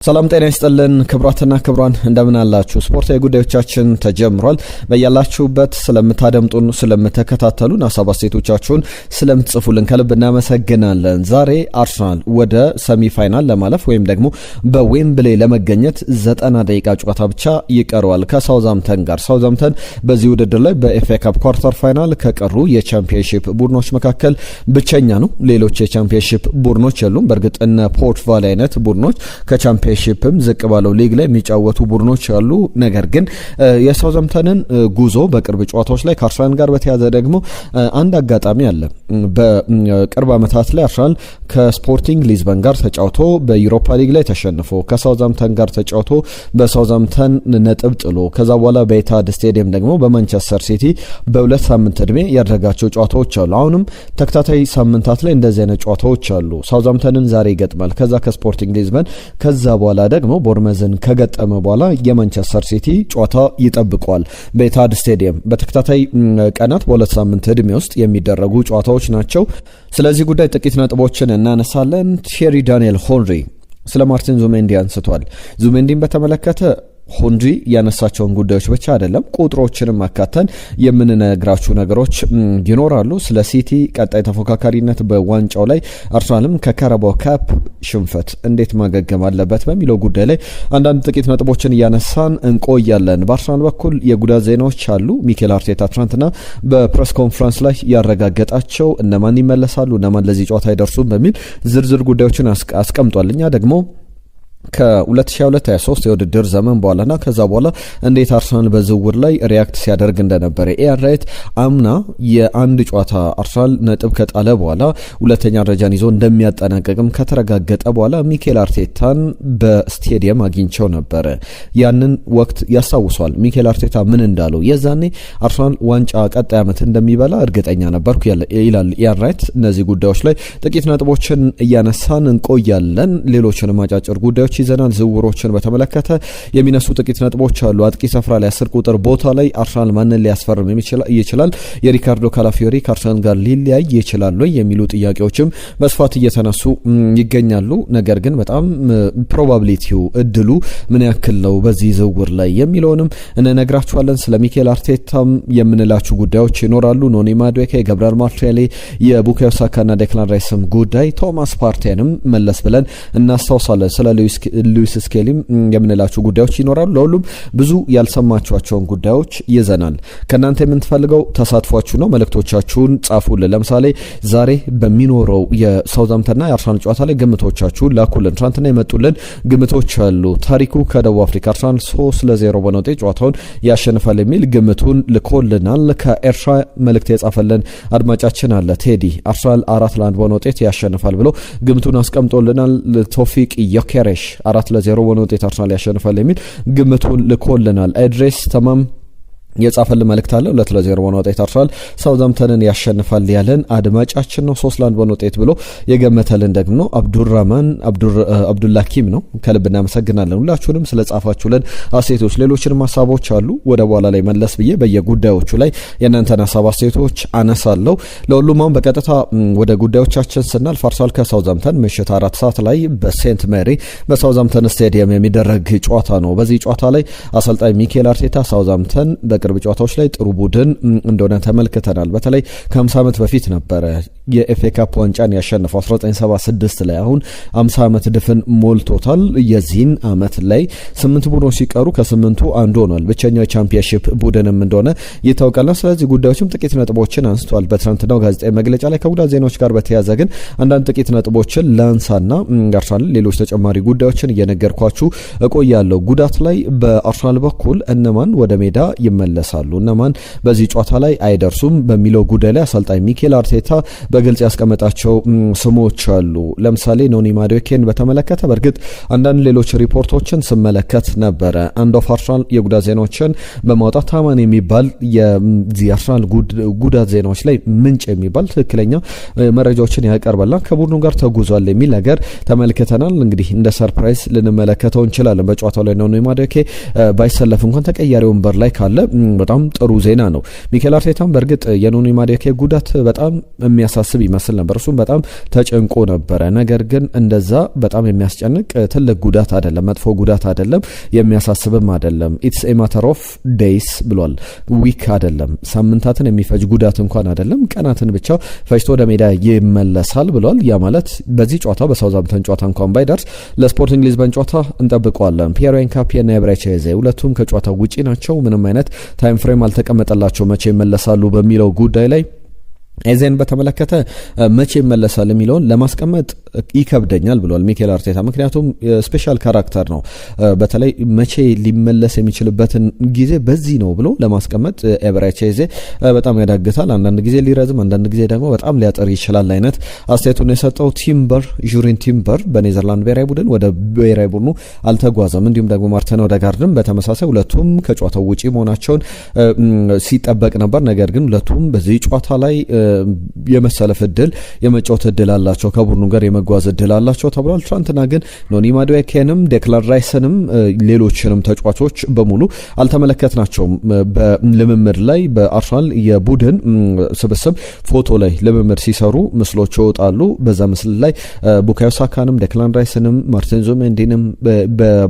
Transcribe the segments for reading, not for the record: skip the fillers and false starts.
ሰላም ጤና ይስጥልን ክብራትና ክብራን እንደምን አላችሁ? ስፖርታዊ ጉዳዮቻችን ተጀምሯል። በያላችሁበት ስለምታደምጡን ስለምትከታተሉን ሐሳብ አስተያየቶቻችሁን ስለምትጽፉልን ከልብ እናመሰግናለን። ዛሬ አርሰናል ወደ ሰሚ ፋይናል ለማለፍ ወይም ደግሞ በዌምብሌ ለመገኘት 90 ደቂቃ ጨዋታ ብቻ ይቀረዋል ከሳውዛምተን ጋር። ሳውዛምተን በዚህ ውድድር ላይ በኤፍኤ ካፕ ኳርተር ፋይናል ከቀሩ የቻምፒየንሺፕ ቡድኖች መካከል ብቸኛ ነው። ሌሎች የቻምፒየንሺፕ ቡድኖች የሉም። በእርግጥ እነ ፖርት ቫሌ አይነት ቡድኖች ከቻምፒየንሺፕም ዝቅ ባለው ሊግ ላይ የሚጫወቱ ቡድኖች አሉ። ነገር ግን የሳውዛምተንን ጉዞ በቅርብ ጨዋታዎች ላይ ከአርሰናል ጋር በተያያዘ ደግሞ አንድ አጋጣሚ አለ። በቅርብ ዓመታት ላይ አርሰናል ከስፖርቲንግ ሊዝበን ጋር ተጫውቶ በዩሮፓ ሊግ ላይ ተሸንፎ ከሳውዛምተን ጋር ተጫውቶ በሳውዛምተን ነጥብ ጥሎ ከዛ በኋላ በኢታድ ስቴዲየም ደግሞ በማንቸስተር ሲቲ በሁለት ሳምንት እድሜ ያደረጋቸው ጨዋታዎች አሉ። አሁንም ተከታታይ ሳምንታት ላይ እንደዚህ አይነት ጨዋታዎች አሉ። ሳውዛምተንን ዛሬ ይገጥማል። ከዛ ከስፖርቲንግ ሊዝበን ከዛ በኋላ ደግሞ ቦርመዝን ከገጠመ በኋላ የማንቸስተር ሲቲ ጨዋታ ይጠብቋል በኢታድ ስቴዲየም። በተከታታይ ቀናት በሁለት ሳምንት እድሜ ውስጥ የሚደረጉ ጨዋታዎች ናቸው። ስለዚህ ጉዳይ ጥቂት ነጥቦችን እናነሳለን። ቴሪ ዳንኤል ሆንሪ ስለ ማርቲን ዙሜንዲ አንስቷል። ዙሜንዲን በተመለከተ ሆንሪ ያነሳቸውን ጉዳዮች ብቻ አይደለም ቁጥሮችንም አካተን የምንነግራችሁ ነገሮች ይኖራሉ። ስለ ሲቲ ቀጣይ ተፎካካሪነት በዋንጫው ላይ አርሰናልም ከካራባኦ ካፕ ሽንፈት እንዴት ማገገም አለበት በሚለው ጉዳይ ላይ አንዳንድ ጥቂት ነጥቦችን እያነሳን እንቆያለን። በአርሰናል በኩል የጉዳት ዜናዎች አሉ። ሚኬል አርቴታ ትናንትና በፕሬስ ኮንፈረንስ ላይ ያረጋገጣቸው እነማን ይመለሳሉ፣ እነማን ለዚህ ጨዋታ አይደርሱም በሚል ዝርዝር ጉዳዮችን አስቀምጧል። እኛ ደግሞ ከ2022-23 የውድድር ዘመን በኋላና ከዛ በኋላ እንዴት አርሰናል በዝውውር ላይ ሪያክት ሲያደርግ እንደነበረ ኤአርራይት አምና የአንድ ጨዋታ አርሰናል ነጥብ ከጣለ በኋላ ሁለተኛ ደረጃን ይዞ እንደሚያጠናቀቅም ከተረጋገጠ በኋላ ሚኬል አርቴታን በስቴዲየም አግኝቸው ነበረ። ያንን ወቅት ያስታውሷል። ሚኬል አርቴታ ምን እንዳለው የዛኔ አርሰናል ዋንጫ ቀጣይ ዓመት እንደሚበላ እርግጠኛ ነበርኩ ይላል ኤአርራይት። እነዚህ ጉዳዮች ላይ ጥቂት ነጥቦችን እያነሳን እንቆያለን። ሌሎችንም አጫጭር ጉዳዮች ይዘናል። ዝውውሮችን በተመለከተ የሚነሱ ጥቂት ነጥቦች አሉ። አጥቂ ስፍራ ላይ 10 ቁጥር ቦታ ላይ አርሰናል ማንን ሊያስፈርም ይችላል? የሪካርዶ ካላፊዮሪ ከአርሰናል ጋር ሊለያይ ይችላል ወይ የሚሉ ጥያቄዎችም በስፋት እየተነሱ ይገኛሉ። ነገር ግን በጣም ፕሮባቢሊቲው እድሉ ምን ያክል ነው በዚህ ዝውውር ላይ የሚለውንም እንነግራችኋለን። ስለ ሚኬል አርቴታም የምንላችሁ ጉዳዮች ይኖራሉ። ኖኒ ማዱዌኬ፣ ገብርኤል ማርቲኔሊ፣ የቡካዮ ሳካና ዴክላን ራይስም ጉዳይ፣ ቶማስ ፓርቴንም መለስ ብለን እናስታውሳለን። ስለ ሉዊስ ስኬሊም የምንላችሁ ጉዳዮች ይኖራሉ። ለሁሉም ብዙ ያልሰማችኋቸውን ጉዳዮች ይዘናል። ከእናንተ የምንፈልገው ተሳትፏችሁ ነው። መልእክቶቻችሁን ጻፉልን። ለምሳሌ ዛሬ በሚኖረው የሳውዛምተንና የአርሰናል ጨዋታ ላይ ግምቶቻችሁን ላኩልን። ትናንትና የመጡልን ግምቶች አሉ። ታሪኩ ከደቡብ አፍሪካ አርሰናል 3-0 በሆነ ውጤት ጨዋታውን ያሸንፋል የሚል ግምቱን ልኮልናል። ከኤርትራ መልእክት የጻፈልን አድማጫችን አለ ቴዲ አርሰናል 4-1 በሆነ ውጤት ያሸንፋል ብሎ ግምቱን አስቀምጦልናል። ቶፊቅ ዮኬሬሽ 4-0 በሆነ ውጤት አርሰናል ያሸንፋል የሚል ግምቱን ልኮልናል። ኤድሬስ ተማም የጻፈልን መልእክት አለ 2-0 በሆነ ውጤት አርሰናል ሳውዛምተንን ያሸንፋል ያለን አድማጫችን ነው። 3-1 በሆነ ውጤት ብሎ የገመተልን ደግሞ አብዱራህማን አብዱላኪም ነው። ከልብ እናመሰግናለን ሁላችሁንም ስለጻፋችሁልን አስተያየቶች። ሌሎችንም ሀሳቦች አሉ። ወደ በኋላ ላይ መለስ ብዬ በየጉዳዮቹ ላይ የእናንተን ሀሳብ አስተያየቶች አነሳለሁ። ለሁሉም አሁን በቀጥታ ወደ ጉዳዮቻችን ስናልፍ አርሰናል ከሳውዛምተን ምሽት 4 ሰዓት ላይ በሴንት ሜሪ በሳውዛምተን ስቴዲየም የሚደረግ ጨዋታ ነው። በዚህ ጨዋታ ላይ አሰልጣኝ ሚኬል አርቴታ ሳውዛምተን በቅርብ ጨዋታዎች ላይ ጥሩ ቡድን እንደሆነ ተመልክተናል። በተለይ ከ50 ዓመት በፊት ነበረ የኤፍኤ ካፕ ዋንጫን ያሸነፈው 1976 ላይ። አሁን 50 ዓመት ድፍን ሞልቶታል። የዚህን ዓመት ላይ 8 ቡድኖች ሲቀሩ ከ8ቱ አንዱ ሆኗል። ብቸኛው የቻምፒየንሺፕ ቡድንም እንደሆነ ይታወቃል። ስለዚህ ጉዳዮችም ጥቂት ነጥቦችን አንስቷል በትናንትናው ጋዜጣዊ መግለጫ ላይ። ከጉዳት ዜናዎች ጋር በተያያዘ ግን አንዳንድ ጥቂት ነጥቦችን ላንሳና አርሰናል ሌሎች ተጨማሪ ጉዳዮችን እየነገርኳችሁ እቆያለሁ። ጉዳት ላይ በአርሰናል በኩል እነማን ወደ ሜዳ ይመለሳሉ፣ እነማን በዚህ ጨዋታ ላይ አይደርሱም በሚለው ጉዳይ ላይ አሰልጣኝ ሚኬል አርቴታ በግልጽ ያስቀመጣቸው ስሞች አሉ። ለምሳሌ ኖኒ ማዱዌኬን በተመለከተ በእርግጥ አንዳንድ ሌሎች ሪፖርቶችን ስመለከት ነበረ። አንድ ኦፍ አርሰናል የጉዳት ዜናዎችን በማውጣት ታማኝ የሚባል የአርሰናል ጉዳት ዜናዎች ላይ ምንጭ የሚባል ትክክለኛ መረጃዎችን ያቀርባልና ከቡድኑ ጋር ተጉዟል የሚል ነገር ተመልክተናል። እንግዲህ እንደ ሰርፕራይዝ ልንመለከተው እንችላለን። በጨዋታው ላይ ኖኒ ማዱዌኬ ባይሰለፍ እንኳን ተቀያሪ ወንበር ላይ ካለ በጣም ጥሩ ዜና ነው። ሚኬል አርቴታም በእርግጥ የኖኒ ማዱዌኬ ጉዳት በጣም የሚያሳስብ ይመስል ነበር። እሱም በጣም ተጨንቆ ነበረ። ነገር ግን እንደዛ በጣም የሚያስጨንቅ ትልቅ ጉዳት አይደለም፣ መጥፎ ጉዳት አይደለም፣ የሚያሳስብም አይደለም። ኢትስ ኤ ማተር ኦፍ ዴይስ ብሏል። ዊክ አይደለም፣ ሳምንታትን የሚፈጅ ጉዳት እንኳን አይደለም፣ ቀናትን ብቻ ፈጅቶ ወደ ሜዳ ይመለሳል ብሏል። ያ ማለት በዚህ ጨዋታ በሳውዛምፕተን ጨዋታ እንኳን ባይደርስ ለስፖርቲንግ ሊዝበን ጨዋታ እንጠብቀዋለን። ፒየሮ ኤንካፒዬ እና ኤብሬቺ ኤዜ ሁለቱም ከጨዋታው ውጪ ናቸው። ምንም አይነት ታይም ፍሬም አልተቀመጠላቸው መቼ ይመለሳሉ በሚለው ጉዳይ ላይ ኤዜን በተመለከተ መቼ ይመለሳል የሚለውን ለማስቀመጥ ይከብደኛል ብሏል ሚኬል አርቴታ። ምክንያቱም ስፔሻል ካራክተር ነው። በተለይ መቼ ሊመለስ የሚችልበትን ጊዜ በዚህ ነው ብሎ ለማስቀመጥ ኤብሬቺ ኤዜ በጣም ያዳግታል። አንዳንድ ጊዜ ሊረዝም፣ አንዳንድ ጊዜ ደግሞ በጣም ሊያጠር ይችላል አይነት አስተያየቱን የሰጠው ጁሪን ቲምበር በኔዘርላንድ ብሔራዊ ቡድን ወደ ብሔራዊ ቡድኑ አልተጓዘም። እንዲሁም ደግሞ ማርቲን ኦዴጋርድም በተመሳሳይ ሁለቱም ከጨዋታው ውጪ መሆናቸውን ሲጠበቅ ነበር። ነገር ግን ሁለቱም በዚህ ጨዋታ ላይ የመሰለፍ እድል የመጫወት እድል አላቸው፣ ከቡድኑ ጋር የመጓዝ እድል አላቸው ተብሏል። ትናንትና ግን ኖኒ ማዱዌኬንም ዴክላን ራይስንም ሌሎችንም ተጫዋቾች በሙሉ አልተመለከትናቸውም። በልምምድ ላይ በአርሰናል የቡድን ስብስብ ፎቶ ላይ ልምምድ ሲሰሩ ምስሎች ይወጣሉ። በዛ ምስል ላይ ቡካዮ ሳካንም ዴክላን ራይስንም ማርቲን ዙቢሜንዲንም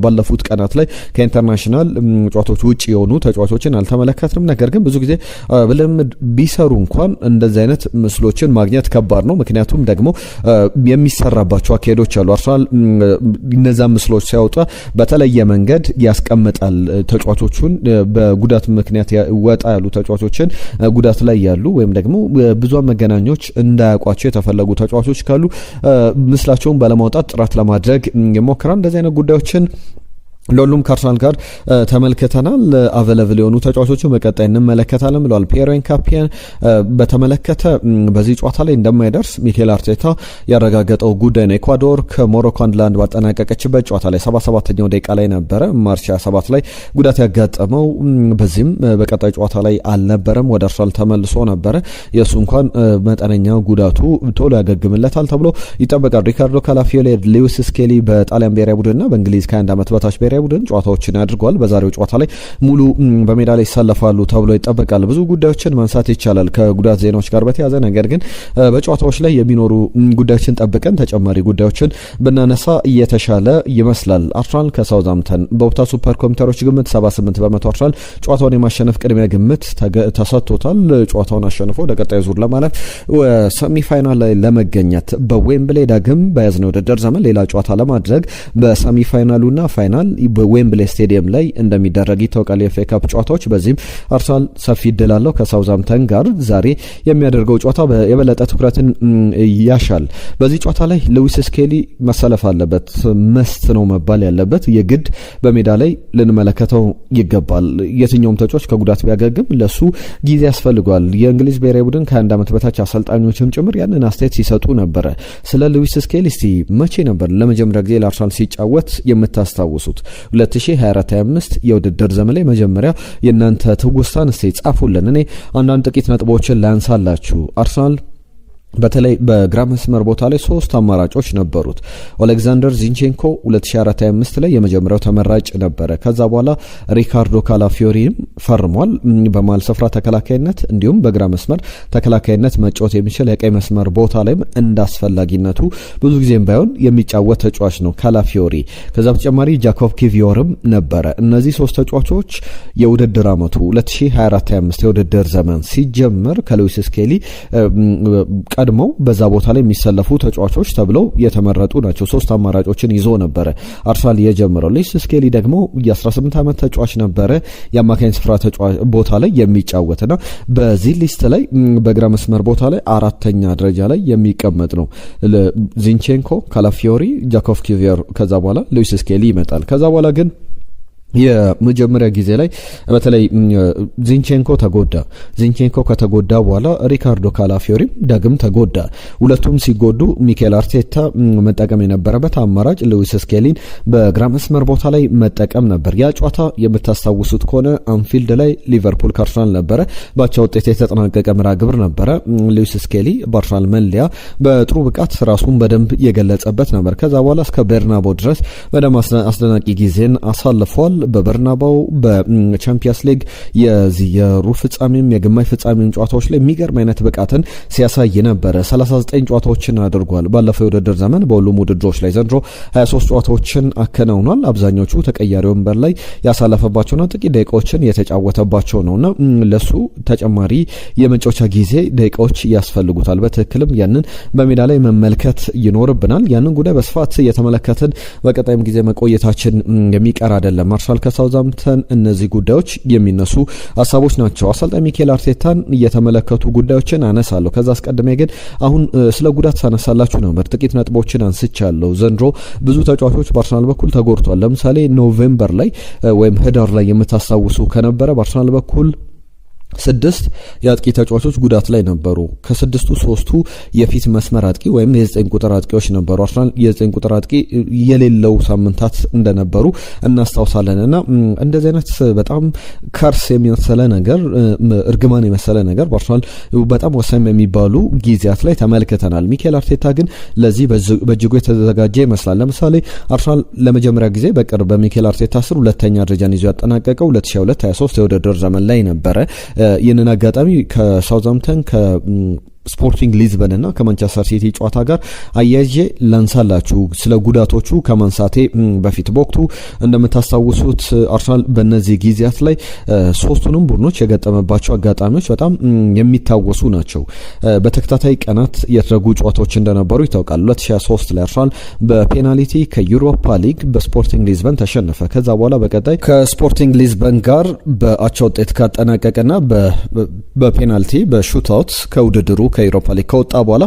ባለፉት ቀናት ላይ ከኢንተርናሽናል ጨዋታዎች ውጭ የሆኑ ተጫዋቾችን አልተመለከትንም። ነገር ግን ብዙ ጊዜ በልምምድ ቢሰሩ እንኳን እንደዚህ አይነት ምስሎችን ማግኘት ከባድ ነው። ምክንያቱም ደግሞ የሚሰራባቸው አካሄዶች አሉ። አርሰናል እነዛ ምስሎች ሲያወጣ በተለየ መንገድ ያስቀምጣል። ተጫዋቾቹን በጉዳት ምክንያት ወጣ ያሉ ተጫዋቾችን ጉዳት ላይ ያሉ ወይም ደግሞ ብዙሃን መገናኞች እንዳያውቋቸው የተፈለጉ ተጫዋቾች ካሉ ምስላቸውን ባለማውጣት ጥራት ለማድረግ ይሞክራል። እንደዚህ አይነት ጉዳዮችን ለሁሉም ከአርሰናል ጋር ተመልክተናል። አቬለብል የሆኑ ተጫዋቾችን በቀጣይ እንመለከታለን ብለዋል። ፒየሮ ኤንካፒዬን በተመለከተ በዚህ ጨዋታ ላይ እንደማይደርስ ሚኬል አርቴታ ያረጋገጠው ጉዳይ ነው። ኢኳዶር ከሞሮኮ 1-1 ባጠናቀቀችበት ጨዋታ ላይ 77ኛው ደቂቃ ላይ ነበረ ማርች 27 ላይ ጉዳት ያጋጠመው። በዚህም በቀጣይ ጨዋታ ላይ አልነበረም፣ ወደ አርሰናል ተመልሶ ነበረ። የእሱ እንኳን መጠነኛ ጉዳቱ ቶሎ ያገግምለታል ተብሎ ይጠበቃል። ሪካርዶ ካላፊዮሪ፣ ሉዊስ ስኬሊ በጣሊያን ብሔራዊ ቡድንና በእንግሊዝ ከ21 ዓመት በታች ብሔራዊ ቡድን ጨዋታዎችን አድርጓል። በዛሬው ጨዋታ ላይ ሙሉ በሜዳ ላይ ይሰለፋሉ ተብሎ ይጠበቃል። ብዙ ጉዳዮችን ማንሳት ይቻላል ከጉዳት ዜናዎች ጋር በተያያዘ። ነገር ግን በጨዋታዎች ላይ የሚኖሩ ጉዳዮችን ጠብቀን ተጨማሪ ጉዳዮችን ብናነሳ እየተሻለ ይመስላል። አርሰናል ከሳውዛምፕተን በኦፕታ ሱፐር ኮምፒውተሮች ግምት 78% አርሰናል ጨዋታውን የማሸነፍ ቅድሚያ ግምት ተሰጥቶታል። ጨዋታውን አሸንፎ ወደ ቀጣዩ ዙር ለማለፍ ሰሚፋይናል ላይ ለመገኘት በዌምብሌ ዳግም በያዝነው ውድድር ዘመን ሌላ ጨዋታ ለማድረግ በሰሚፋይናሉና ፋይናል በዌምብሌ ስቴዲየም ላይ እንደሚደረግ ይታወቃል። የኤፍኤ ካፕ ጨዋታዎች በዚህም አርሰናል ሰፊ እድል አለው ከሳውዛምፕተን ጋር። ዛሬ የሚያደርገው ጨዋታ የበለጠ ትኩረትን ያሻል። በዚህ ጨዋታ ላይ ሉዊስ ስኬሊ መሰለፍ አለበት፣ መስት ነው መባል ያለበት። የግድ በሜዳ ላይ ልንመለከተው ይገባል። የትኛውም ተጫዋች ከጉዳት ቢያገግም ለሱ ጊዜ ያስፈልጓል። የእንግሊዝ ብሔራዊ ቡድን ከ21 ዓመት በታች አሰልጣኞችም ጭምር ያንን አስተያየት ሲሰጡ ነበረ። ስለ ሉዊስ ስኬሊ እስቲ መቼ ነበር ለመጀመሪያ ጊዜ ለአርሰናል ሲጫወት የምታስታውሱት? 2024-25 የውድድር ዘመን ላይ መጀመሪያ የእናንተ ትውስታን እስቲ ጻፉልን። እኔ አንዳንድ ጥቂት ነጥቦችን ላንሳላችሁ። አርሰናል በተለይ በግራ መስመር ቦታ ላይ 3 አማራጮች ነበሩት። ኦሌክዛንደር ዚንቼንኮ 2024-25 ላይ የመጀመሪያው ተመራጭ ነበረ። ከዛ በኋላ ሪካርዶ ካላፊዮሪም ፈርሟል። በመሃል ስፍራ ተከላካይነት እንዲሁም በግራ መስመር ተከላካይነት መጫወት የሚችል የቀይ መስመር ቦታ ላይም እንዳስፈላጊነቱ ብዙ ጊዜም ባይሆን የሚጫወት ተጫዋች ነው ካላፊዮሪ። ከዛ በተጨማሪ ጃኮብ ኪቪዮርም ነበረ። እነዚህ 3 ተጫዋቾች የውድድር አመቱ 2024-25 የውድድር ዘመን ሲጀመር ከሉዊስ ስኬሊ ቀድመው በዛ ቦታ ላይ የሚሰለፉ ተጫዋቾች ተብለው የተመረጡ ናቸው። 3 አማራጮችን ይዞ ነበረ አርሰናል የጀመረው። ሉዊስ ስኬሊ ደግሞ የ18 ዓመት ተጫዋች ነበረ። የአማካኝ ስፍራ ተጫዋች ቦታ ላይ የሚጫወትና በዚህ ሊስት ላይ በግራ መስመር ቦታ ላይ 4ኛ ደረጃ ላይ የሚቀመጥ ነው። ዚንቼንኮ፣ ካላፊዮሪ፣ ጃኮብ ኪቪዮር ከዛ በኋላ ሉዊስ ስኬሊ ይመጣል። ከዛ በኋላ ግን የመጀመሪያ ጊዜ ላይ በተለይ ዚንቼንኮ ተጎዳ። ዚንቼንኮ ከተጎዳ በኋላ ሪካርዶ ካላፊዮሪም ዳግም ተጎዳ። ሁለቱም ሲጎዱ ሚኬል አርቴታ መጠቀም የነበረበት አማራጭ ሉዊስ ስኬሊን በግራ መስመር ቦታ ላይ መጠቀም ነበር። ያ ጨዋታ የምታስታውሱት ከሆነ አንፊልድ ላይ ሊቨርፑል ከአርሰናል ነበረ። ባቻ ውጤት የተጠናቀቀ መርሃ ግብር ነበረ። ሉዊስ ስኬሊ በአርሰናል መለያ በጥሩ ብቃት ራሱን በደንብ የገለጸበት ነበር። ከዛ በኋላ እስከ ቤርናቦ ድረስ በደንብ አስደናቂ ጊዜን አሳልፏል። በበርናባው በቻምፒየንስ ሊግ የሩብ ፍጻሜም የግማሽ ፍጻሜም ጨዋታዎች ላይ የሚገርም አይነት ብቃትን ሲያሳይ ነበረ። 39 ጨዋታዎችን አድርጓል ባለፈው የውድድር ዘመን በሁሉም ውድድሮች ላይ። ዘንድሮ 23 ጨዋታዎችን አከናውኗል። አብዛኞቹ ተቀያሪ ወንበር ላይ ያሳለፈባቸውና ጥቂት ደቂቃዎችን የተጫወተባቸው ነውና ለሱ ተጨማሪ የመጫወቻ ጊዜ ደቂቃዎች ያስፈልጉታል። በትክክልም ያንን በሜዳ ላይ መመልከት ይኖርብናል። ያንን ጉዳይ በስፋት እየተመለከትን በቀጣይም ጊዜ መቆየታችን የሚቀር አይደለም። ማርሻል ከሳውዛምፕተን እነዚህ ጉዳዮች የሚነሱ ሀሳቦች ናቸው። አሰልጣኝ ሚኬል አርቴታን እየተመለከቱ ጉዳዮችን አነሳለሁ። ከዛ አስቀድሜ ግን አሁን ስለ ጉዳት ሳነሳላችሁ ነበር። ጥቂት ነጥቦችን አንስቻለሁ። ዘንድሮ ብዙ ተጫዋቾች በአርሰናል በኩል ተጎድቷል። ለምሳሌ ኖቬምበር ላይ ወይም ህዳር ላይ የምታስታውሱ ከነበረ በአርሰናል በኩል 6 የአጥቂ ተጫዋቾች ጉዳት ላይ ነበሩ። ከ6ቱ 3ቱ የፊት መስመር አጥቂ ወይም የ9 ቁጥር አጥቂዎች ነበሩ። አርሰናል የ9 ቁጥር አጥቂ የሌለው ሳምንታት እንደነበሩ እናስታውሳለንና እንደዚህ አይነት በጣም ከርስ የመሰለ ነገር እርግማን የመሰለ ነገር በአርሰናል በጣም ወሳኝ የሚባሉ ጊዜያት ላይ ተመልክተናል። ሚኬል አርቴታ ግን ለዚህ በእጅጉ የተዘጋጀ ይመስላል። ለምሳሌ አርሰናል ለመጀመሪያ ጊዜ በቅርብ በሚኬል አርቴታ ስር ሁለተኛ ደረጃን ይዞ ያጠናቀቀው 2022-23 የውድድር ዘመን ላይ ነበረ። ይህንን አጋጣሚ ከሳውዛምፕተን ስፖርቲንግ ሊዝበን እና ከማንቸስተር ሲቲ ጨዋታ ጋር አያይዤ ላንሳላችሁ። ስለ ጉዳቶቹ ከማንሳቴ በፊት በወቅቱ እንደምታስታውሱት አርሰናል በእነዚህ ጊዜያት ላይ ሶስቱንም ቡድኖች የገጠመባቸው አጋጣሚዎች በጣም የሚታወሱ ናቸው። በተከታታይ ቀናት የተደረጉ ጨዋታዎች እንደነበሩ ይታወቃል። 2023 ላይ አርሰናል በፔናልቲ ከዩሮፓ ሊግ በስፖርቲንግ ሊዝበን ተሸነፈ። ከዛ በኋላ በቀጣይ ከስፖርቲንግ ሊዝበን ጋር በአቻ ውጤት ካጠናቀቀና በፔናልቲ በሹትአውት ከውድድሩ ከዩሮፓ ሊግ ከወጣ በኋላ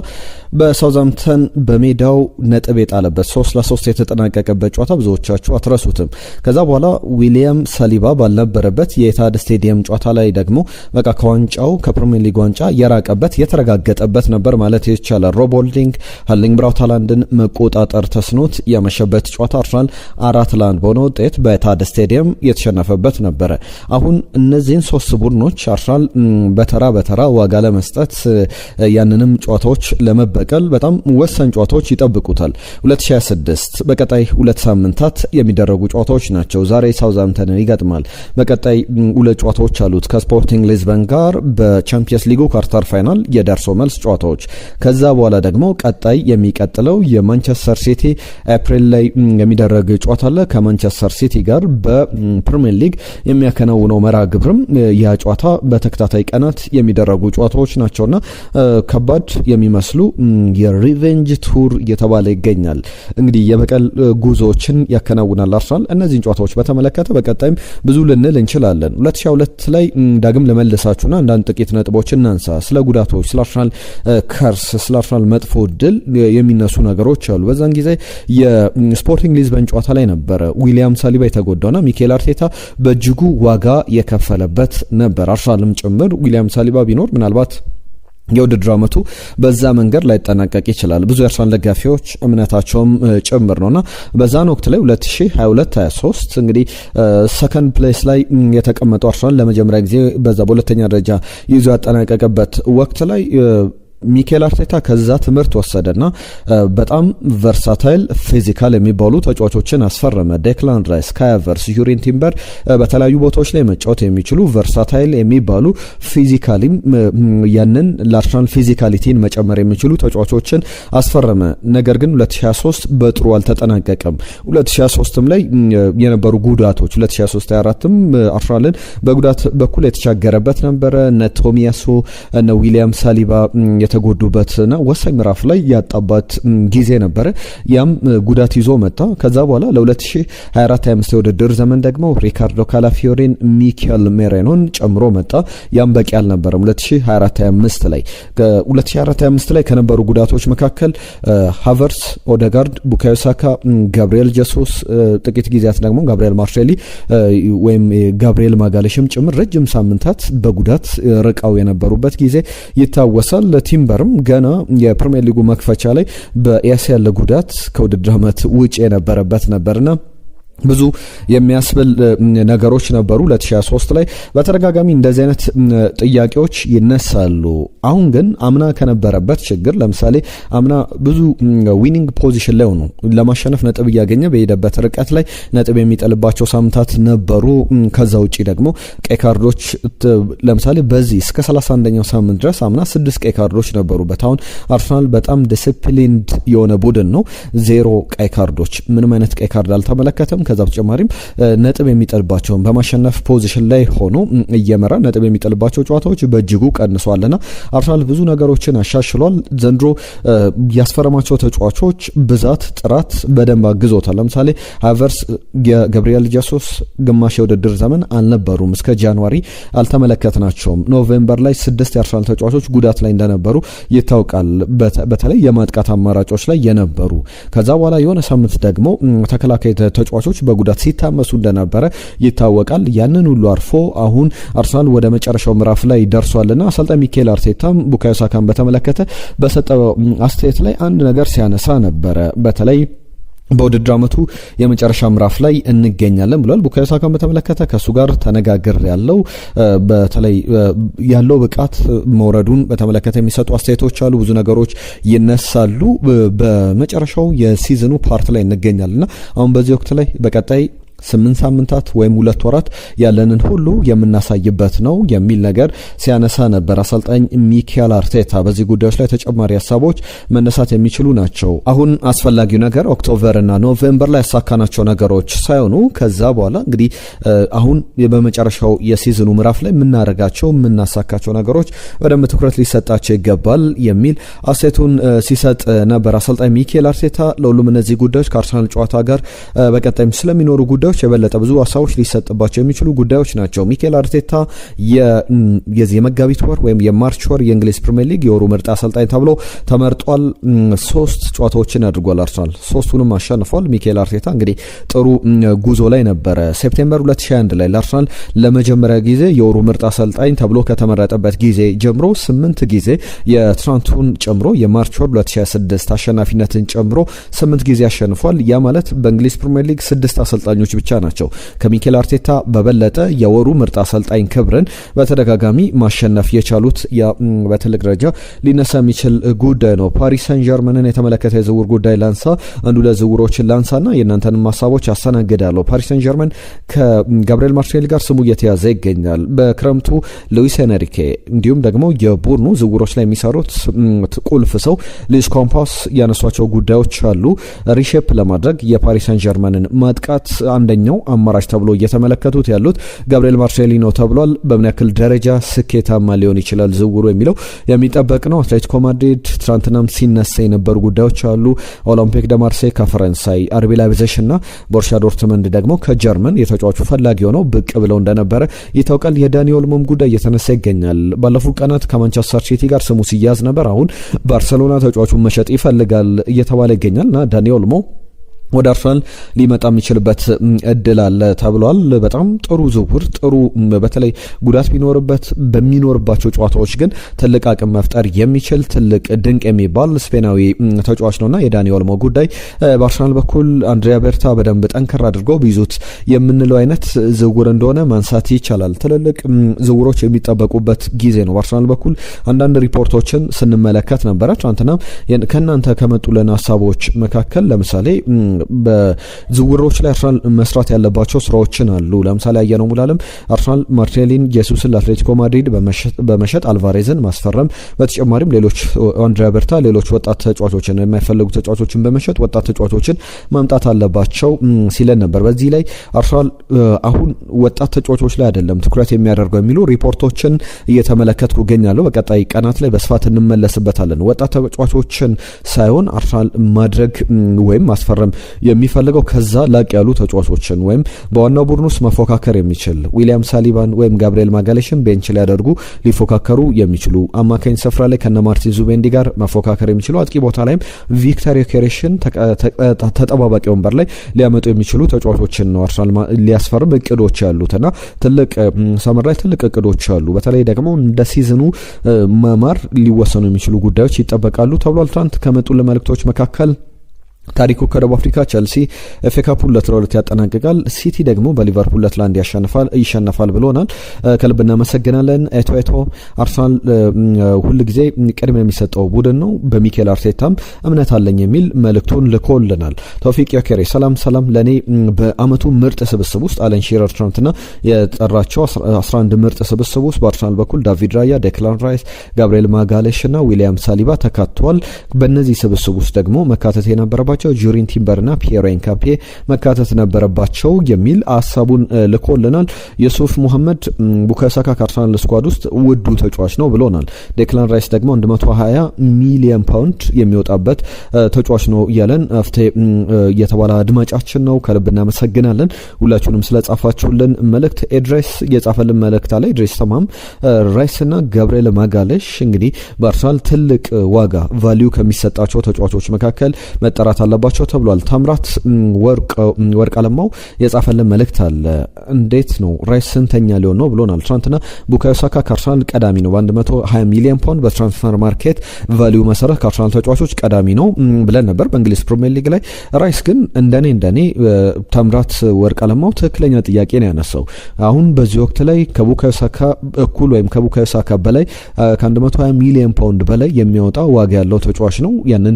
በሳውዛምፕተን በሜዳው ነጥብ የጣለበት 3-3 የተጠናቀቀበት ጨዋታ ብዙዎቻችሁ አትረሱትም። ከዛ በኋላ ዊሊያም ሳሊባ ባልነበረበት የኢታድ ስቴዲየም ጨዋታ ላይ ደግሞ በቃ ከዋንጫው ከፕሪሚየር ሊግ ዋንጫ የራቀበት የተረጋገጠበት ነበር ማለት ይቻላል። ሮብ ሆልዲንግ ሃርሊንግ ብራውት ሃላንድን መቆጣጠር ተስኖት ያመሸበት ጨዋታ አርሰናል 4-1 በሆነ ውጤት በኢታድ ስቴዲየም የተሸነፈበት ነበረ። አሁን እነዚህን 3 ቡድኖች አርሰናል በተራ በተራ ዋጋ ለመስጠት ያንንም ጨዋታዎች ለመበቀል በጣም ወሳኝ ጨዋታዎች ይጠብቁታል። 2026 በቀጣይ 2 ሳምንታት የሚደረጉ ጨዋታዎች ናቸው። ዛሬ ሳውዛምፕተንን ይገጥማል። በቀጣይ 2 ጨዋታዎች አሉት ከስፖርቲንግ ሊዝበን ጋር በቻምፒየንስ ሊጉ ኳርተር ፋይናል የደርሶ መልስ ጨዋታዎች። ከዛ በኋላ ደግሞ ቀጣይ የሚቀጥለው የማንቸስተር ሲቲ ኤፕሪል ላይ የሚደረግ ጨዋታ አለ ከማንቸስተር ሲቲ ጋር በፕሪሚየር ሊግ የሚያከናውነው መርሃ ግብርም ያ ጨዋታ በተከታታይ ቀናት የሚደረጉ ጨዋታዎች ናቸውና ከባድ የሚመስሉ የሪቬንጅ ቱር እየተባለ ይገኛል። እንግዲህ የበቀል ጉዞዎችን ያከናውናል አርሰናል። እነዚህን ጨዋታዎች በተመለከተ በቀጣይም ብዙ ልንል እንችላለን። 2022 ላይ ዳግም ለመለሳችሁና አንዳንድ ጥቂት ነጥቦችን እናንሳ። ስለ ጉዳቶች፣ ስለ አርሰናል ከርስ፣ ስለ አርሰናል መጥፎ ድል የሚነሱ ነገሮች አሉ። በዛን ጊዜ የስፖርቲንግ ሊዝበን ጨዋታ ላይ ነበረ ዊሊያም ሳሊባ የተጎዳውና ሚኬል አርቴታ በእጅጉ ዋጋ የከፈለበት ነበር። አርሰናልም ጭምር ዊሊያም ሳሊባ ቢኖር ምናልባት የውድድር ዓመቱ በዛ መንገድ ላይ ጠናቀቅ ይችላል። ብዙ የአርሰናል ደጋፊዎች እምነታቸውም ጭምር ነውና በዛን ወቅት ላይ 2022-23 እንግዲህ ሰከንድ ፕሌስ ላይ የተቀመጠው አርሰናል ለመጀመሪያ ጊዜ በዛ በሁለተኛ ደረጃ ይዞ ያጠናቀቀበት ወቅት ላይ ሚኬል አርቴታ ከዛ ትምህርት ወሰደና በጣም ቨርሳታይል ፊዚካል የሚባሉ ተጫዋቾችን አስፈረመ። ዴክላን ራይስ፣ ካይ ሃቨርትዝ፣ ዩሪን ቲምበር በተለያዩ ቦታዎች ላይ መጫወት የሚችሉ ቨርሳታይል የሚባሉ ፊዚካሊም ያንን ለአርሰናል ፊዚካሊቲን መጨመር የሚችሉ ተጫዋቾችን አስፈረመ። ነገር ግን 2023 በጥሩ አልተጠናቀቀም። 2023ም ላይ የነበሩ ጉዳቶች 2023-24ም አርሰናልን በጉዳት በኩል የተቻገረበት ነበረ። እነ ቶሚያሱ እነ ዊሊያም ሳሊባ የተጎዱበትና ወሳኝ ምዕራፍ ላይ ያጣባት ጊዜ ነበረ። ያም ጉዳት ይዞ መጣ። ከዛ በኋላ ለ2024-25 የውድድር ዘመን ደግሞ ሪካርዶ ካላፊዮሪን፣ ሚኬል ሜሬኖን ጨምሮ መጣ። ያም በቂ አልነበረም። 2024-25 ላይ ከ2024-25 ላይ ከነበሩ ጉዳቶች መካከል ሃቨርትዝ፣ ኦዴጋርድ፣ ቡካዮ ሳካ፣ ጋብሪኤል ጀሱስ ጥቂት ጊዜያት ደግሞ ጋብሪኤል ማርሼሊ ወይም ጋብሪኤል ማጋሌሽም ጭምር ረጅም ሳምንታት በጉዳት ርቀው የነበሩበት ጊዜ ይታወሳል። ቲምበርም ገና የፕሪሚየር ሊጉ መክፈቻ ላይ በኤሲኤል ጉዳት ከውድድር ዓመት ውጭ የነበረበት ነበርና ብዙ የሚያስብል ነገሮች ነበሩ። 2023 ላይ በተደጋጋሚ እንደዚህ አይነት ጥያቄዎች ይነሳሉ። አሁን ግን አምና ከነበረበት ችግር ለምሳሌ አምና ብዙ ዊኒንግ ፖዚሽን ላይ ሆኖ ለማሸነፍ ነጥብ እያገኘ በሄደበት ርቀት ላይ ነጥብ የሚጠልባቸው ሳምንታት ነበሩ። ከዛ ውጪ ደግሞ ቀይ ካርዶች ለምሳሌ በዚህ እስከ 31ኛው ሳምንት ድረስ አምና 6 ቀይ ካርዶች ነበሩበት። አሁን አርሰናል በጣም ዲሲፕሊንድ የሆነ ቡድን ነው። 0 ቀይ ካርዶች፣ ምንም አይነት ቀይ ካርድ አልተመለከተም። ከዛ በተጨማሪም ነጥብ የሚጠልባቸውን በማሸነፍ ፖዚሽን ላይ ሆኖ እየመራ ነጥብ የሚጠልባቸው ጨዋታዎች በእጅጉ ቀንሷልና አርሰናል ብዙ ነገሮችን አሻሽሏል። ዘንድሮ ያስፈረማቸው ተጫዋቾች ብዛት፣ ጥራት በደንብ አግዞታል። ለምሳሌ ሃቨርስ የገብርኤል ጀሱስ ግማሽ የውድድር ዘመን አልነበሩም፣ እስከ ጃንዋሪ አልተመለከትናቸውም። ኖቬምበር ላይ 6 የአርሰናል ተጫዋቾች ጉዳት ላይ እንደነበሩ ይታወቃል። በተለይ የማጥቃት አማራጮች ላይ የነበሩ ከዛ በኋላ የሆነ ሳምንት ደግሞ ተከላካይ ተጫዋቾች በጉዳት ሲታመሱ እንደነበረ ይታወቃል። ያንን ሁሉ አርፎ አሁን አርሰናል ወደ መጨረሻው ምዕራፍ ላይ ደርሷልና አሰልጣኝ ሚኬል አርቴታም ቡካዮ ሳካን በተመለከተ በሰጠው አስተያየት ላይ አንድ ነገር ሲያነሳ ነበረ። በተለይ በውድድር ዓመቱ የመጨረሻ ምዕራፍ ላይ እንገኛለን ብሏል። ቡካዮ ሳካን በተመለከተ ከሱ ጋር ተነጋግር ያለው በተለይ ያለው ብቃት መውረዱን በተመለከተ የሚሰጡ አስተያየቶች አሉ። ብዙ ነገሮች ይነሳሉ። በመጨረሻው የሲዝኑ ፓርት ላይ እንገኛልና አሁን በዚህ ወቅት ላይ በቀጣይ 8 ሳምንታት ወይም 2 ወራት ያለንን ሁሉ የምናሳይበት ነው የሚል ነገር ሲያነሳ ነበር አሰልጣኝ ሚኬል አርቴታ። በዚህ ጉዳዮች ላይ ተጨማሪ ሀሳቦች መነሳት የሚችሉ ናቸው። አሁን አስፈላጊው ነገር ኦክቶበር እና ኖቬምበር ላይ ያሳካናቸው ነገሮች ሳይሆኑ ከዛ በኋላ እንግዲህ አሁን በመጨረሻው የሲዝኑ ምዕራፍ ላይ የምናደርጋቸው የምናሳካቸው ነገሮች በደንብ ትኩረት ሊሰጣቸው ይገባል የሚል አስተያየቱን ሲሰጥ ነበር አሰልጣኝ ሚኬል አርቴታ። ለሁሉም እነዚህ ጉዳዮች ከአርሰናል ጨዋታ ጋር በቀጣይም ስለሚኖሩ ጉዳዮች የበለጠ ብዙ ሀሳቦች ሊሰጥባቸው የሚችሉ ጉዳዮች ናቸው። ሚኬል አርቴታ የመጋቢት ወር ወይም የማርች ወር የእንግሊዝ ፕሪሚየር ሊግ የወሩ ምርጥ አሰልጣኝ ተብሎ ተመርጧል። 3 ጨዋታዎችን አድርጓል። አርሰናል 3ቱንም አሸንፏል። ሚኬል አርቴታ እንግዲህ ጥሩ ጉዞ ላይ ነበረ። ሴፕቴምበር 2021 ላይ ለአርሰናል ለመጀመሪያ ጊዜ የወሩ ምርጥ አሰልጣኝ ተብሎ ከተመረጠበት ጊዜ ጀምሮ 8 ጊዜ የትራንቱን ጨምሮ የማርች ወር 2026 አሸናፊነትን ጨምሮ 8 ጊዜ አሸንፏል። ያ ማለት በእንግሊዝ ፕሪሚየር ሊግ 6 አሰልጣኞች ብቻ ናቸው ከሚኬል አርቴታ በበለጠ የወሩ ምርጥ አሰልጣኝ ክብርን በተደጋጋሚ ማሸነፍ የቻሉት። በትልቅ ደረጃ ሊነሳ የሚችል ጉዳይ ነው። ፓሪስ ሰን ጀርመንን የተመለከተ የዝውውር ጉዳይ ላንሳ። አንዱ ለዝውውሮችን ላንሳና የእናንተን ሀሳቦች አስተናግዳለሁ። ፓሪስ ሰን ጀርመን ከጋብሪኤል ማርቲኔሊ ጋር ስሙ እየተያዘ ይገኛል። በክረምቱ ሉዊስ ኤንሪኬ እንዲሁም ደግሞ የቡድኑ ዝውውሮች ላይ የሚሰሩት ቁልፍ ሰው ሉዊስ ኮምፓስ ያነሷቸው ጉዳዮች አሉ። ሪሼፕ ለማድረግ የፓሪስ ሰን ጀርመንን ማጥቃት አንደኛው አማራጭ ተብሎ እየተመለከቱት ያሉት ጋብሪኤል ማርቲኔሊ ነው ተብሏል። በምን ያክል ደረጃ ስኬታማ ሊሆን ይችላል ዝውውሩ የሚለው የሚጠበቅ ነው። አትሌቲኮ ማድሪድ ትናንትናም ሲነሳ የነበሩ ጉዳዮች አሉ። ኦሎምፒክ ደ ማርሴይ ከፈረንሳይ፣ አርቢ ላይፕዚግ እና ቦሩሲያ ዶርትመንድ ደግሞ ከጀርመን የተጫዋቹ ፈላጊ ሆነው ብቅ ብለው እንደነበረ ይታወቃል። የዳኒ ኦልሞም ጉዳይ እየተነሳ ይገኛል። ባለፉት ቀናት ከማንቸስተር ሲቲ ጋር ስሙ ሲያዝ ነበር። አሁን ባርሰሎና ተጫዋቹን መሸጥ ይፈልጋል እየተባለ ይገኛል እና ዳኒ ኦልሞ ወደ አርሰናል ሊመጣ የሚችልበት እድል አለ ተብሏል። በጣም ጥሩ ዝውውር፣ ጥሩ በተለይ ጉዳት በሚኖርባቸው ጨዋታዎች ግን ትልቅ አቅም መፍጠር የሚችል ትልቅ ድንቅ የሚባል ስፔናዊ ተጫዋች ነውና የዳኒ ኦልሞ ጉዳይ በአርሰናል በኩል አንድሪያ ቤርታ በደንብ ጠንከር አድርገው ቢይዙት የምንለው አይነት ዝውውር እንደሆነ ማንሳት ይቻላል። ትልልቅ ዝውውሮች የሚጠበቁበት ጊዜ ነው። በአርሰናል በኩል አንዳንድ ሪፖርቶችን ስንመለከት ነበረ። ትናንትና ከእናንተ ከመጡልን ሀሳቦች መካከል ለምሳሌ በዝውውሮች ላይ አርሰናል መስራት ያለባቸው ስራዎችን አሉ። ለምሳሌ አየነው ሙላለም አርሰናል ማርቲኔሊን ጄሱስን ለአትሌቲኮ ማድሪድ በመሸጥ አልቫሬዝን ማስፈረም፣ በተጨማሪም ሌሎች አንድሪያ ቤርታ ሌሎች ወጣት ተጫዋቾችን የማይፈልጉ ተጫዋቾችን በመሸጥ ወጣት ተጫዋቾችን ማምጣት አለባቸው ሲለን ነበር። በዚህ ላይ አርሰናል አሁን ወጣት ተጫዋቾች ላይ አይደለም ትኩረት የሚያደርገው የሚሉ ሪፖርቶችን እየተመለከትኩ እገኛለሁ። በቀጣይ ቀናት ላይ በስፋት እንመለስበታለን። ወጣት ተጫዋቾችን ሳይሆን አርሰናል ማድረግ ወይም ማስፈረም የሚፈልገው ከዛ ላቅ ያሉ ተጫዋቾችን ወይም በዋናው ቡድን ውስጥ መፎካከር የሚችል ዊሊያም ሳሊባን ወይም ጋብሪኤል ማጋሌሽን ቤንች ላይ ያደርጉ ሊፎካከሩ የሚችሉ አማካኝ ስፍራ ላይ ከነ ማርቲን ዙቤንዲ ጋር መፎካከር የሚችሉ አጥቂ ቦታ ላይም ቪክተር ዮኬሬሽን ተጠባባቂ ወንበር ላይ ሊያመጡ የሚችሉ ተጫዋቾችን ነው አርሰናል ሊያስፈርም እቅዶች ያሉትና ትልቅ ሰመር ላይ ትልቅ እቅዶች አሉ። በተለይ ደግሞ እንደ ሲዝኑ መማር ሊወሰኑ የሚችሉ ጉዳዮች ይጠበቃሉ ተብሏል። ትናንት ከመጡ መልእክቶች መካከል ታሪኩ ከደቡብ አፍሪካ ቸልሲ ኤፍ ኤ ካፑን 2-2 ያጠናቅቃል። ሲቲ ደግሞ በሊቨርፑል 2-1 ይሸነፋል ብሎናል። ከልብ እናመሰግናለን። ኤቶ አርሰናል ሁል ጊዜ ቅድሚያ የሚሰጠው ቡድን ነው፣ በሚኬል አርቴታም እምነት አለኝ የሚል መልእክቱን ልኮልናል። ተውፊቅ ያከሬ ሰላም ለኔ በአመቱ ምርጥ ስብስብ ውስጥ አለን ሺረር ትናንትና የጠራቸው 11 ምርጥ ስብስብ ውስጥ በአርሰናል በኩል ዳቪድ ራያ፣ ዴክላን ራይስ፣ ጋብሪኤል ማጋሌሽ እና ዊሊያም ሳሊባ ተካተዋል። በእነዚህ ስብስብ ውስጥ ደግሞ መካተት የነበረባቸው ጁሪን ቲምበርና ፒየሮ ኤንካፔ መካተት ነበረባቸው የሚል ሀሳቡን ልኮልናል። ዩሱፍ ሙሐመድ ቡካዮ ሳካ ከአርሰናል ስኳድ ውስጥ ውዱ ተጫዋች ነው ብሎናል። ዴክላን ራይስ ደግሞ 120 ሚሊዮን ፓውንድ የሚወጣበት ተጫዋች ነው እያለን አፍቴ የተባለ አድማጫችን ነው። ከልብ እናመሰግናለን ሁላችሁንም ስለጻፋችሁልን መልእክት። ኤድሬስ የጻፈልን መልእክት አለ። ኤድሬስ ተማም ራይስና ጋብሪኤል ማጋሌሽ እንግዲህ በአርሰናል ትልቅ ዋጋ ቫልዩ ከሚሰጣቸው ተጫዋቾች መካከል መጠራት አለባቸው ተብሏል። ታምራት ወርቅ አለማው የጻፈልን መልእክት አለ። እንዴት ነው ራይስ ስንተኛ ሊሆን ነው ብሎናል። ትናንትና ቡካዮ ሳካ ከአርሰናል ቀዳሚ ነው በ120 ሚሊዮን ፓውንድ በትራንስፈር ማርኬት ቫልዩ መሰረት ከአርሰናል ተጫዋቾች ቀዳሚ ነው ብለን ነበር በእንግሊዝ ፕሪሚየር ሊግ ላይ። ራይስ ግን እንደኔ ታምራት ወርቅ አለማው ትክክለኛ ጥያቄ ነው ያነሳው። አሁን በዚህ ወቅት ላይ ከቡካዮ ሳካ እኩል ወይም ከቡካዮ ሳካ በላይ ከ120 ሚሊዮን ፓውንድ በላይ የሚያወጣ ዋጋ ያለው ተጫዋች ነው። ያንን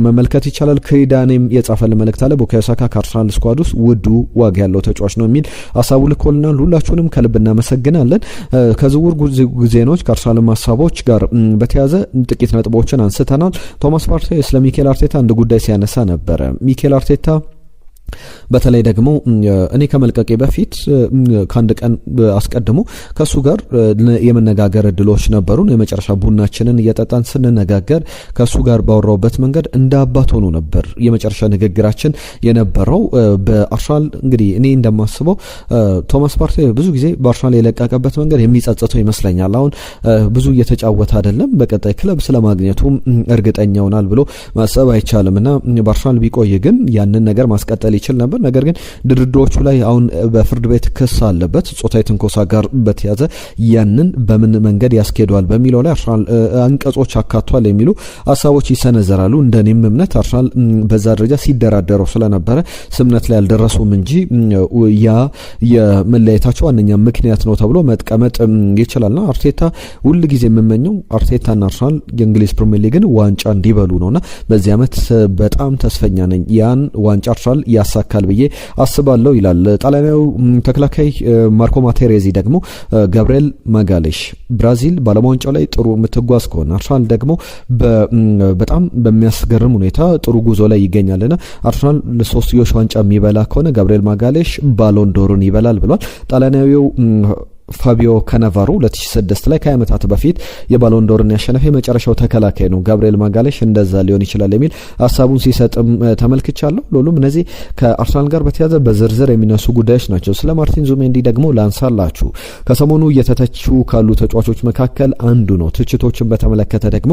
መመልከት ይቻላል። ክሪዳኔም የጻፈልን መልእክት አለ። ቡካዮ ሳካ ከአርሰናል ስኳድ ውስጥ ውዱ ዋጋ ያለው ተጫዋች ነው የሚል ሀሳቡ ልኮልናል። ሁላችሁንም ከልብ እናመሰግናለን። ከዝውውር ዜናዎች ከአርሰናል ሀሳቦች ጋር በተያያዘ ጥቂት ነጥቦችን አንስተናል። ቶማስ ፓርቴይ ስለ ሚኬል አርቴታ አንድ ጉዳይ ሲያነሳ ነበረ። ሚኬል አርቴታ በተለይ ደግሞ እኔ ከመልቀቄ በፊት ከአንድ ቀን አስቀድሞ ከሱ ጋር የመነጋገር እድሎች ነበሩን። የመጨረሻ ቡናችንን እየጠጣን ስንነጋገር ከሱ ጋር ባወራውበት መንገድ እንደ አባት ሆኖ ነበር የመጨረሻ ንግግራችን የነበረው። በአርሰናል እንግዲህ እኔ እንደማስበው ቶማስ ፓርቴይ ብዙ ጊዜ በአርሰናል የለቀቀበት መንገድ የሚጸጽተው ይመስለኛል። አሁን ብዙ እየተጫወተ አይደለም። በቀጣይ ክለብ ስለማግኘቱ እርግጠኛ ሆናል ብሎ ማሰብ አይቻልም እና በአርሰናል ቢቆይ ግን ያንን ነገር ማስቀጠል ይችል ነበር። ነገር ግን ድርድሮቹ ላይ አሁን በፍርድ ቤት ክስ አለበት ጾታዊ ትንኮሳ ጋር በተያዘ ያንን በምን መንገድ ያስኬደዋል በሚለው ላይ አርሰናል አንቀጾች አካቷል የሚሉ ሀሳቦች ይሰነዘራሉ። እንደኔም እምነት አርሰናል በዛ ደረጃ ሲደራደረው ስለነበረ ስምነት ላይ አልደረሱም እንጂ ያ የመለያየታቸው ዋነኛ ምክንያት ነው ተብሎ መጥቀመጥ ይችላልና አርቴታ ሁሉ ጊዜ የምመኘው አርቴታና አርሰናል የእንግሊዝ ፕሪሚየር ሊግን ዋንጫ እንዲበሉ ነውና በዚህ ዓመት በጣም ተስፈኛ ነኝ። ያን ዋንጫ አርሰናል ያሳካል ብዬ አስባለሁ ይላል። ጣሊያናዊው ተከላካይ ማርኮ ማቴሬዚ ደግሞ ጋብሪኤል ማጋሌሽ ብራዚል በዓለም ዋንጫው ላይ ጥሩ የምትጓዝ ከሆነ አርሰናል ደግሞ በጣም በሚያስገርም ሁኔታ ጥሩ ጉዞ ላይ ይገኛልና አርሰናል ለሶስትዮሽ ዋንጫ የሚበላ ከሆነ ጋብሪኤል ማጋሌሽ ባሎን ዶርን ይበላል ብሏል። ጣሊያናዊው ፋቢዮ ካናቫሮ 2006 ላይ ከዓመታት በፊት የባሎን ዶርን ያሸነፈ የመጨረሻው ተከላካይ ነው። ጋብሪኤል ማጋሌሽ እንደዛ ሊሆን ይችላል የሚል ሀሳቡን ሲሰጥም ተመልክቻለሁ። ሎሉም እነዚህ ከአርሰናል ጋር በተያያዘ በዝርዝር የሚነሱ ጉዳዮች ናቸው። ስለ ማርቲን ዙሜንዲ ደግሞ ላንሳላችሁ። ከሰሞኑ እየተተቹ ካሉ ተጫዋቾች መካከል አንዱ ነው። ትችቶችን በተመለከተ ደግሞ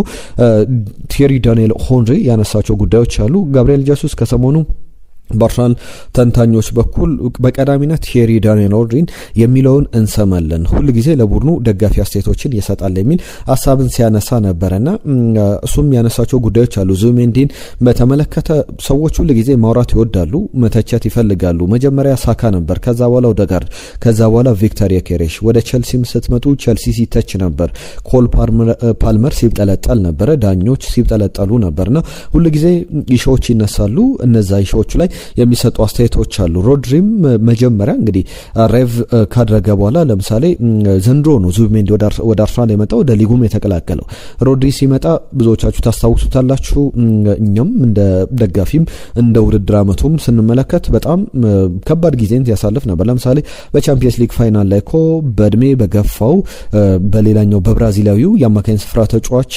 ቲየሪ ዳንኤል ሆንሪ ያነሳቸው ጉዳዮች አሉ። ጋብሪኤል ጀሱስ ከሰሞኑ በአርሰናል ተንታኞች በኩል በቀዳሚነት ቲየሪ ዳንኤል ሆንሪን የሚለውን እንሰማለን። ሁል ጊዜ ለቡድኑ ደጋፊ አስተያየቶችን ይሰጣል የሚል ሀሳብን ሲያነሳ ነበረና እሱም ያነሳቸው ጉዳዮች አሉ። ዙሜንዲን በተመለከተ ሰዎች ሁል ጊዜ ማውራት ይወዳሉ፣ መተቸት ይፈልጋሉ። መጀመሪያ ሳካ ነበር፣ ከዛ በኋላ ኦዴጋርድ፣ ከዛ በኋላ ቪክተር ዮኬሬሽ። ወደ ቸልሲም ስትመጡ ቸልሲ ሲተች ነበር፣ ኮል ፓልመር ሲብጠለጠል ነበረ፣ ዳኞች ሲብጠለጠሉ ነበርና ሁል ጊዜ ኢሾዎች ይነሳሉ። እነዛ ኢሾዎች ላይ የሚሰጡ አስተያየቶች አሉ። ሮድሪም መጀመሪያ እንግዲህ ሬቭ ካደረገ በኋላ ለምሳሌ ዘንድሮ ነው ዙቢሜንዲ ወደ አርሰናል የመጣው ወደ ሊጉም የተቀላቀለው። ሮድሪ ሲመጣ ብዙዎቻችሁ ታስታውሱታላችሁ። እኛም እንደ ደጋፊም እንደ ውድድር አመቱም ስንመለከት በጣም ከባድ ጊዜን ያሳልፍ ነበር። ለምሳሌ በቻምፒየንስ ሊግ ፋይናል ላይ ኮ በእድሜ በገፋው በሌላኛው በብራዚላዊው የአማካኝ ስፍራ ተጫዋች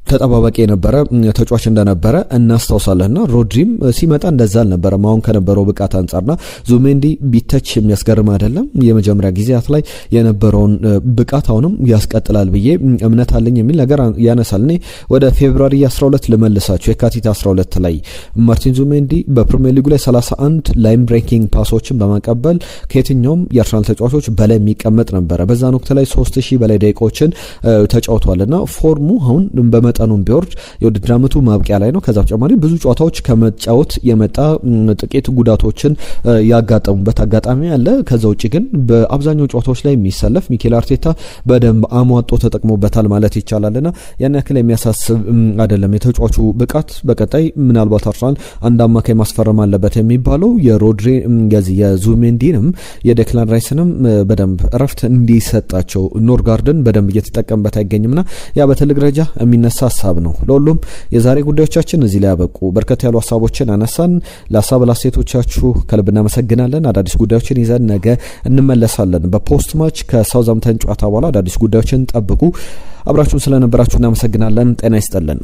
ተጠባባቂ የነበረ ተጫዋች እንደነበረ እናስታውሳለንና ሮድሪም ሲመጣ እንደዛ አልነበረም አሁን ከነበረው ብቃት አንጻርና ዙሜንዲ ቢተች የሚያስገርም አይደለም። የመጀመሪያ ጊዜያት ላይ የነበረውን ብቃት አሁንም ያስቀጥላል ብዬ እምነት አለኝ የሚል ነገር ያነሳል። እኔ ወደ ፌብሩዋሪ 12 ልመልሳችሁ። የካቲት 12 ላይ ማርቲን ዙሜንዲ በፕሪሚየር ሊጉ ላይ 31 ላይን ብሬኪንግ ፓሶችን በማቀበል ከየትኛውም የአርሰናል ተጫዋቾች በላይ የሚቀመጥ ነበረ። በዛን ወቅት ላይ 3000 በላይ ደቂቃዎችን ተጫውቷልና ፎርሙ አሁን በመጠኑ በመጠኑም ቢወርድ የውድድር ዓመቱ ማብቂያ ላይ ነው። ከዛ በተጨማሪ ብዙ ጨዋታዎች ከመጫወት የመጣ ጥቂት ጉዳቶችን ያጋጠሙበት አጋጣሚ አለ። ከዛ ውጪ ግን በአብዛኛው ጨዋታዎች ላይ የሚሰለፍ ሚኬል አርቴታ በደንብ አሟጦ ተጠቅሞበታል ማለት ይቻላልና ያን ያክል የሚያሳስብ አይደለም። የተጫዋቹ ብቃት በቀጣይ ምናልባት አርሰናል አንድ አማካይ ማስፈረም አለበት የሚባለው የሮድሪ የዙሜንዲንም የዴክላን ራይስንም በደንብ እረፍት እንዲሰጣቸው ኖርጋርድን በደንብ እየተጠቀምበት አይገኝምና ያ በትልቅ ደረጃ የሚነሳ ሀሳብ ነው። ለሁሉም የዛሬ ጉዳዮቻችን እዚህ ላይ ያበቁ። በርከት ያሉ ሀሳቦችን አነሳን። ለሀሳብ ላስተያየቶቻችሁ ከልብ እናመሰግናለን። አዳዲስ ጉዳዮችን ይዘን ነገ እንመለሳለን። በፖስት ማች ከሳውዛምተን ጨዋታ በኋላ አዳዲስ ጉዳዮችን ጠብቁ። አብራችሁን ስለነበራችሁ እናመሰግናለን። ጤና ይስጥልን።